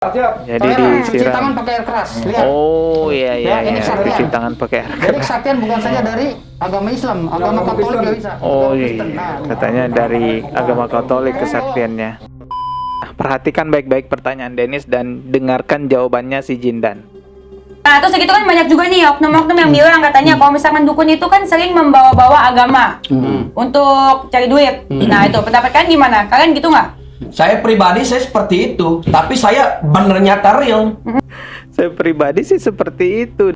Jadi cuci tangan pakai air keras. Lihat. Oh iya ini cuci tangan pakai air Jadi kesaktian bukan saja dari agama Islam, agama Katolik juga bisa. Oh Agama iya, Kristen. Nah, katanya dari agama Katolik kesaktiannya. Nah, perhatikan baik-baik pertanyaan Dennis dan dengarkan jawabannya si Jindan. Nah, terus segitu kan banyak juga nih oknum-oknum yang bilang katanya kalau misalkan dukun itu kan sering membawa-bawa agama untuk cari duit. Nah, itu pendapat kalian gimana? Kalian gitu nggak? Saya pribadi saya seperti itu, tapi saya bener nyata real. Saya pribadi sih seperti itu.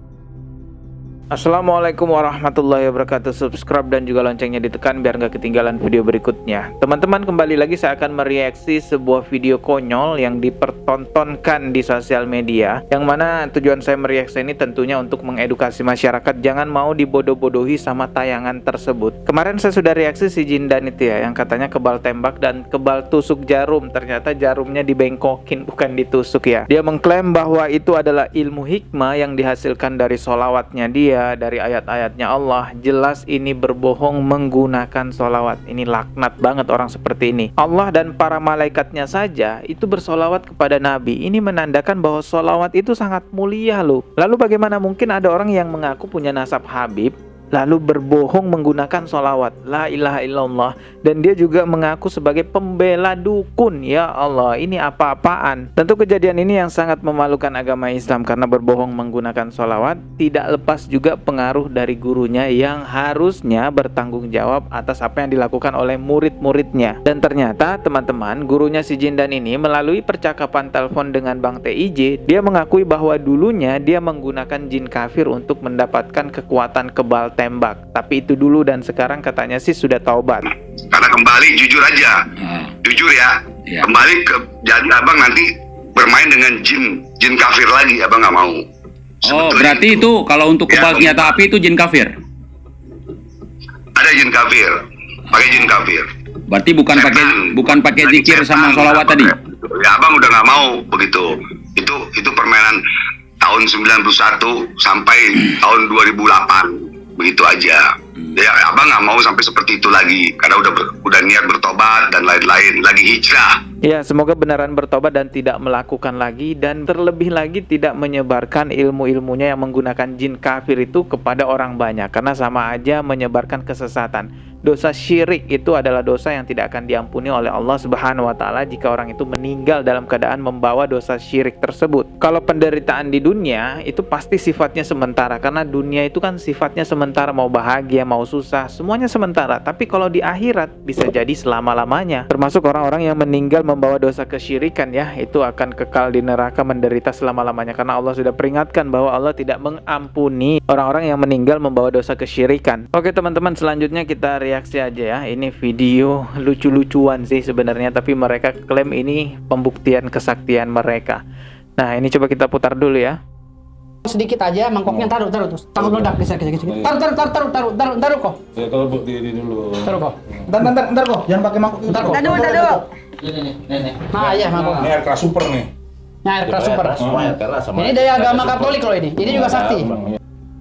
Assalamualaikum warahmatullahi wabarakatuh. Subscribe dan juga loncengnya ditekan biar nggak ketinggalan video berikutnya. Teman-teman, kembali lagi saya akan mereaksi sebuah video konyol yang dipertontonkan di sosial media, yang mana tujuan saya mereaksi ini tentunya untuk mengedukasi masyarakat jangan mau dibodoh-bodohi sama tayangan tersebut. Kemarin saya sudah reaksi si Jindan itu ya, yang katanya kebal tembak dan kebal tusuk jarum. Ternyata jarumnya dibengkokin bukan ditusuk ya. Dia mengklaim bahwa itu adalah ilmu hikmah yang dihasilkan dari sholawatnya dia, dari ayat-ayatnya Allah. Jelas ini berbohong menggunakan sholawat. Ini laknat banget orang seperti ini. Allah dan para malaikatnya saja itu bersolawat kepada Nabi. Ini menandakan bahwa sholawat itu sangat mulia loh. Lalu bagaimana mungkin ada orang yang mengaku punya nasab Habib lalu berbohong menggunakan sholawat la ilaha illallah, dan dia juga mengaku sebagai pembela dukun. Ya Allah, ini apa-apaan? Tentu kejadian ini yang sangat memalukan agama Islam, karena berbohong menggunakan sholawat tidak lepas juga pengaruh dari gurunya yang harusnya bertanggung jawab atas apa yang dilakukan oleh murid-muridnya. Dan ternyata teman-teman, gurunya si Jindan ini melalui percakapan telepon dengan Bang TIJ, dia mengakui bahwa dulunya dia menggunakan jin kafir untuk mendapatkan kekuatan kebal tembak. Tapi itu dulu, dan sekarang katanya sih sudah taubat. Karena kembali jujur aja, jujur ya, kembali ke jangan abang nanti bermain dengan jin kafir lagi, abang nggak mau. Oh, berarti itu kalau untuk kebal senjata api itu jin kafir? Ada jin kafir, pakai jin kafir. Berarti bukan pakai zikir sama sholawat tadi? Ya abang udah nggak mau begitu. Itu permainan tahun 91 sampai tahun 2008. Begitu aja. Ya abang nggak mau sampai seperti itu lagi, karena udah niat bertobat dan lain-lain, lagi hijrah. Ya, semoga beneran bertobat dan tidak melakukan lagi, dan terlebih lagi tidak menyebarkan ilmu-ilmunya yang menggunakan jin kafir itu kepada orang banyak, karena sama aja menyebarkan kesesatan. Dosa syirik itu adalah dosa yang tidak akan diampuni oleh Allah Subhanahu wa taala jika orang itu meninggal dalam keadaan membawa dosa syirik tersebut. Kalau penderitaan di dunia itu pasti sifatnya sementara, karena dunia itu kan sifatnya sementara, mau bahagia mau susah semuanya sementara. Tapi kalau di akhirat bisa jadi selama-lamanya. Termasuk orang-orang yang meninggal membawa dosa kesyirikan ya, itu akan kekal di neraka menderita selama-lamanya, karena Allah sudah peringatkan bahwa Allah tidak mengampuni orang-orang yang meninggal membawa dosa kesyirikan. Oke teman-teman, selanjutnya kita reaksi aja ya. Ini video lucu-lucuan sih sebenarnya, tapi mereka klaim ini pembuktian kesaktian mereka. Nah, ini coba kita putar dulu ya. Sedikit aja mangkoknya, taruh terus. Taruh meledak geser. Taruh kok. Ya kalau berdiri dulu. Taruh kok. Bentar kok. Jangan pakai mangkok. Bentar kok. Taduh. Ini. Nah, iya mangkok. Ini air keras super nih. Nah, air keras super. Air keras sama. Ini dari agama Katolik loh ini. Ini juga sakti.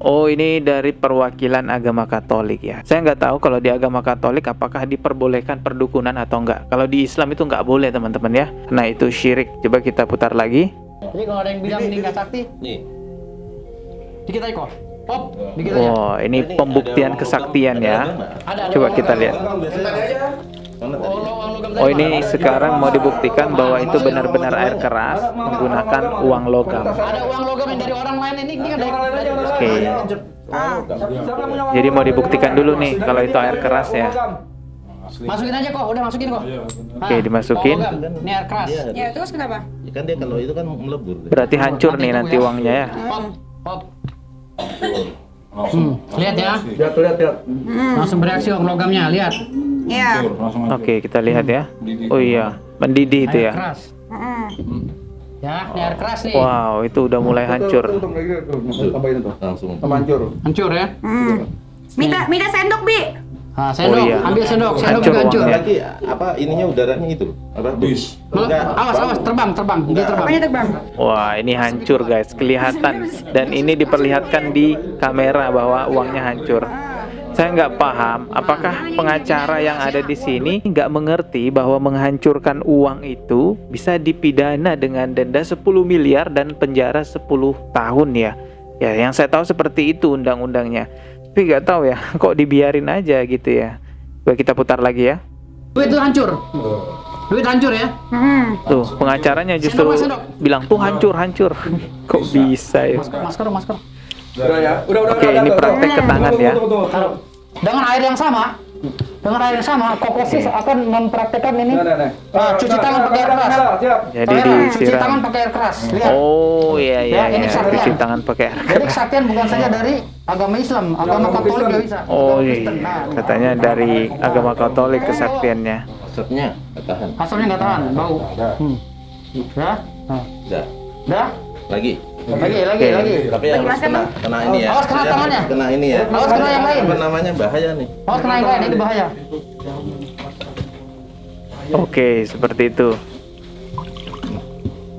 Oh, ini dari perwakilan agama Katolik ya. Saya nggak tahu kalau di agama Katolik apakah diperbolehkan perdukunan atau enggak. Kalau di Islam itu nggak boleh teman-teman ya. Nah, itu syirik. Coba kita putar lagi. Jadi kalau ada yang bilang ini nggak sakti, nih. Dikit aja kok. Pop, dikit aja. Oh, ini pembuktian kesaktian ya. Coba kita lihat. Oh, ini sekarang mau dibuktikan bahwa itu benar-benar air keras menggunakan uang logam. Ada uang logam yang dari orang lain ini kan dari. Oke. Jadi mau dibuktikan dulu nih kalau itu air keras ya. Masukin aja kok, udah masukin kok. Oke, dimasukin. Ini air keras. Ya, terus kenapa? Ya kan dia kalau itu kan melebur. Berarti hancur nih nanti uangnya ya. Pop. Lihat ya. Lihat. Langsung bereaksi uang logamnya, lihat. Iya. Oke, kita lihat ya. Oh iya, mendidih itu Air ya. keras. Ya, ini air keras nih. Wow, itu udah mulai hancur. Tambahin itu. Langsung Hancur. Hancur ya. Minta sendok, Bi. Nah, sendok, Oh iya. ambil sendok Hancur juga hancur. uangnya. lagi apa ininya udaranya itu apa? Bis. Awas, terbang, dia terbang. Apanya terbang? Wah, ini hancur guys, kelihatan. Dan ini diperlihatkan di kamera bahwa uangnya hancur. Saya nggak paham, apakah pengacara yang ada di sini nggak mengerti bahwa menghancurkan uang itu bisa dipidana dengan denda 10 miliar dan penjara 10 tahun ya. Ya, yang saya tahu seperti itu undang-undangnya. Tapi nggak tahu ya, kok dibiarin aja gitu ya. Coba kita putar lagi ya. Duit itu hancur. Duit hancur ya. Tuh, pengacaranya justru bilang tuh hancur. Kok bisa ya? Masker. Udah ya. Udah. Oke, ini praktek ke tangan ya. Dengan air yang sama, Kokosis akan mempraktekkan ini cuci tangan pakai air keras. Jadi Cuci disiram. tangan pakai air keras. Lihat. Oh iya, ini kesaktian. cuci tangan pakai air Jadi keras. kesaktian bukan saja dari agama Islam, agama Katolik juga bisa. Oh agama iya, Kristen. Nah, katanya dari agama Katolik kesaktiannya. Maksudnya nggak tahan. hasilnya nggak tahan, bau. Ya, Udah. dah, Lagi. lagi. Tapi yang harus kena ini ya. Awas kena tangannya. Kena ini ya. Awas kena yang lain. Apa namanya, bahaya nih. Awas kena yang lain, ini bahaya. Oke, seperti itu.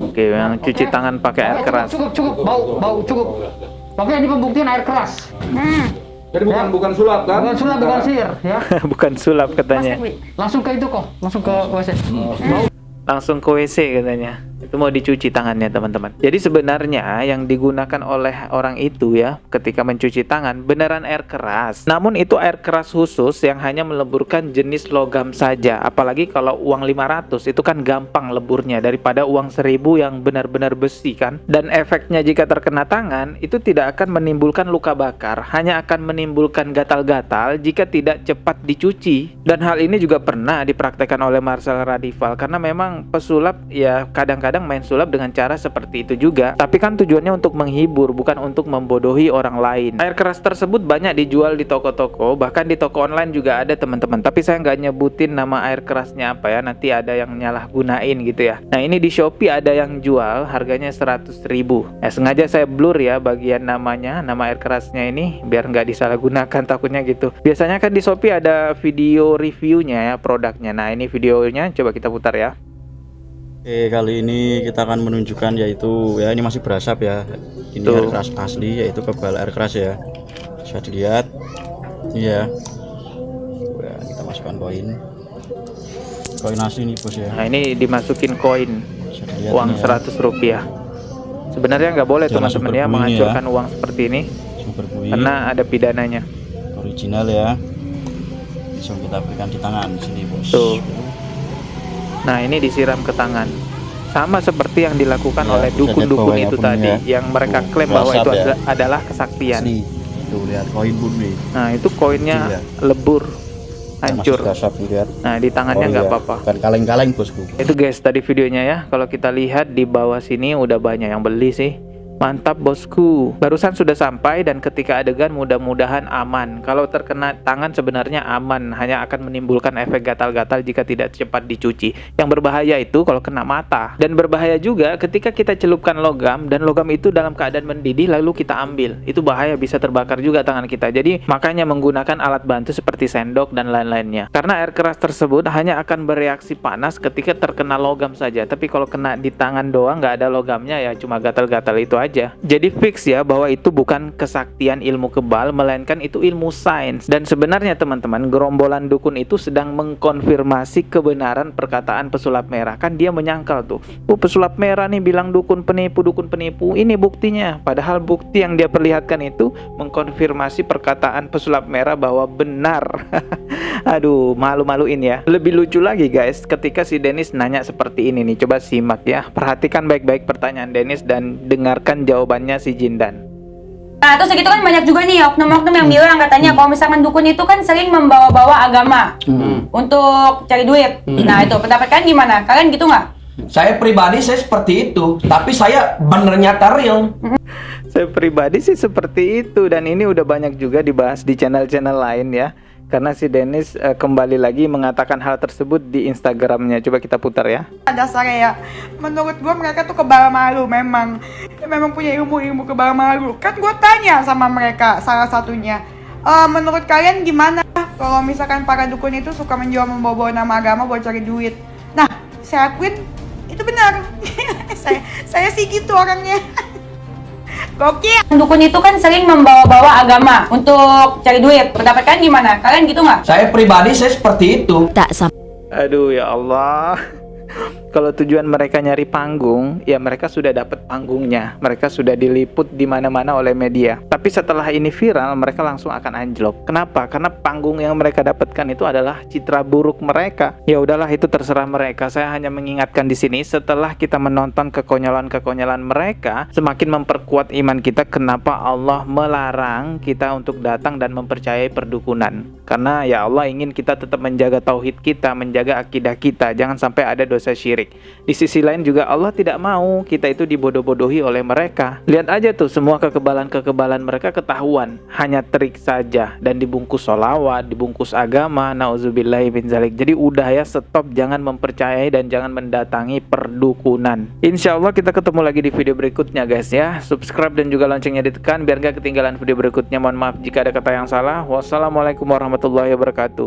Oke, yang cuci tangan pakai air keras. Cukup, bau, cukup. Oke, ini pembuktian air keras. Jadi bukan sulap kan? Bukan sulap, bukan sihir, ya. Bukan sulap katanya. Langsung ke itu kok, langsung ke WC. Langsung ke WC katanya. Itu mau dicuci tangannya teman-teman. Jadi sebenarnya yang digunakan oleh orang itu ya ketika mencuci tangan beneran air keras. Namun itu air keras khusus yang hanya meleburkan jenis logam saja. Apalagi kalau uang 500 itu kan gampang leburnya daripada uang 1000 yang benar-benar besi kan. Dan efeknya jika terkena tangan itu tidak akan menimbulkan luka bakar, hanya akan menimbulkan gatal-gatal jika tidak cepat dicuci. Dan hal ini juga pernah dipraktekkan oleh Marcel Radival karena memang pesulap ya kadang-kadang main sulap dengan cara seperti itu juga. Tapi kan tujuannya untuk menghibur, bukan untuk membodohi orang lain. Air keras tersebut banyak dijual di toko-toko, bahkan di toko online juga ada teman-teman. Tapi saya nggak nyebutin nama air kerasnya apa ya, nanti ada yang nyalahgunain gitu ya. Nah ini di Shopee ada yang jual harganya 100.000. Sengaja saya blur ya bagian namanya, nama air kerasnya ini biar nggak disalahgunakan takutnya gitu. Biasanya kan di Shopee ada video reviewnya ya produknya. Nah ini videonya coba kita putar ya. Oke, kali ini kita akan menunjukkan yaitu ya ini masih berasap ya. Ini Tuh. air keras asli yaitu kebal air keras ya. Bisa dilihat. Iya. Ya, kita masukkan koin. Koin asli nih bos ya. Nah ini dimasukin koin Bisa dilihat uang ini ya. 100 rupiah. Sebenarnya nggak boleh Jangan teman-teman super ya bunyi menghancurkan ya. uang seperti ini Super bui. karena ada pidananya. Original ya. Langsung kita berikan di tangan sini bos. Tuh. Nah ini disiram ke tangan. Sama seperti yang dilakukan Ya, oleh bisa lihat dukun-dukun bawahnya itu pun tadi ya. yang mereka Tuh, klaim bahwa WhatsApp itu ya. adalah kesaktian. Asli. Tuh lihat koin pun nih. Nah itu koinnya Tuh, ya. lebur, Masih hancur. berasap lihat. Nah di tangannya nggak ya. apa-apa. Bukan kaleng-kaleng bosku. Itu guys tadi videonya ya. Kalau kita lihat di bawah sini udah banyak yang beli sih. Mantap bosku. Barusan sudah sampai dan ketika adegan mudah-mudahan aman. Kalau terkena tangan sebenarnya aman, hanya akan menimbulkan efek gatal-gatal jika tidak cepat dicuci. Yang berbahaya itu kalau kena mata. Dan berbahaya juga ketika kita celupkan logam dan logam itu dalam keadaan mendidih lalu kita ambil. Itu bahaya, bisa terbakar juga tangan kita. Jadi makanya menggunakan alat bantu seperti sendok dan lain-lainnya. Karena air keras tersebut hanya akan bereaksi panas ketika terkena logam saja. Tapi kalau kena di tangan doang nggak ada logamnya ya cuma gatal-gatal itu aja. Jadi fix ya bahwa itu bukan kesaktian ilmu kebal, melainkan itu ilmu sains. Dan sebenarnya teman-teman, gerombolan dukun itu sedang mengkonfirmasi kebenaran perkataan pesulap merah. Kan dia menyangkal tuh, pesulap merah nih bilang dukun penipu. Ini buktinya. Padahal bukti yang dia perlihatkan itu mengkonfirmasi perkataan pesulap merah bahwa benar. Aduh, malu-maluin ya. Lebih lucu lagi guys, ketika si Dennis nanya seperti ini nih. Coba simak ya. Perhatikan baik-baik pertanyaan Dennis dan dengarkan jawabannya si Jindan. Nah, terus segitu kan banyak juga nih oknum-oknum yang bilang katanya kalau misalkan dukun itu kan sering membawa-bawa agama untuk cari duit. Nah, itu pendapat kalian gimana? Kalian gitu nggak? Saya pribadi saya seperti itu, tapi saya bener nyata real. Saya pribadi sih seperti itu dan ini udah banyak juga dibahas di channel-channel lain ya. Karena si Dennis kembali lagi mengatakan hal tersebut di Instagramnya. Coba kita putar ya. Dasarnya ya, menurut gue mereka tuh kebal malu memang punya ilmu kebal malu. Kan gue tanya sama mereka salah satunya, menurut kalian gimana kalau misalkan para dukun itu suka menjual membawa nama agama buat cari duit? Nah, saya akuin itu benar. saya sih gitu orangnya. Gokil. Dukun itu kan sering membawa-bawa agama untuk cari duit. Pendapat kalian gimana? Kalian gitu nggak? Saya pribadi saya seperti itu. Aduh ya Allah. Kalau tujuan mereka nyari panggung, ya mereka sudah dapat panggungnya. Mereka sudah diliput di mana-mana oleh media. Tapi setelah ini viral, mereka langsung akan anjlok. Kenapa? Karena panggung yang mereka dapatkan itu adalah citra buruk mereka. Ya udahlah, itu terserah mereka. Saya hanya mengingatkan di sini, setelah kita menonton kekonyolan-kekonyolan mereka, semakin memperkuat iman kita. Kenapa Allah melarang kita untuk datang dan mempercayai perdukunan? Karena ya Allah ingin kita tetap menjaga tauhid kita, menjaga akidah kita, jangan sampai ada dosa syirik. Di sisi lain juga Allah tidak mau kita itu dibodoh-bodohi oleh mereka. Lihat aja tuh, semua kekebalan-kekebalan mereka ketahuan, hanya trik saja dan dibungkus sholawat, dibungkus agama. Nauzubillahi min dzalik. Jadi udah ya, stop, jangan mempercayai dan jangan mendatangi perdukunan. Insya Allah kita ketemu lagi di video berikutnya guys ya. Subscribe dan juga loncengnya ditekan biar gak ketinggalan video berikutnya. Mohon maaf jika ada kata yang salah. Wassalamualaikum warahmatullahi wabarakatuh.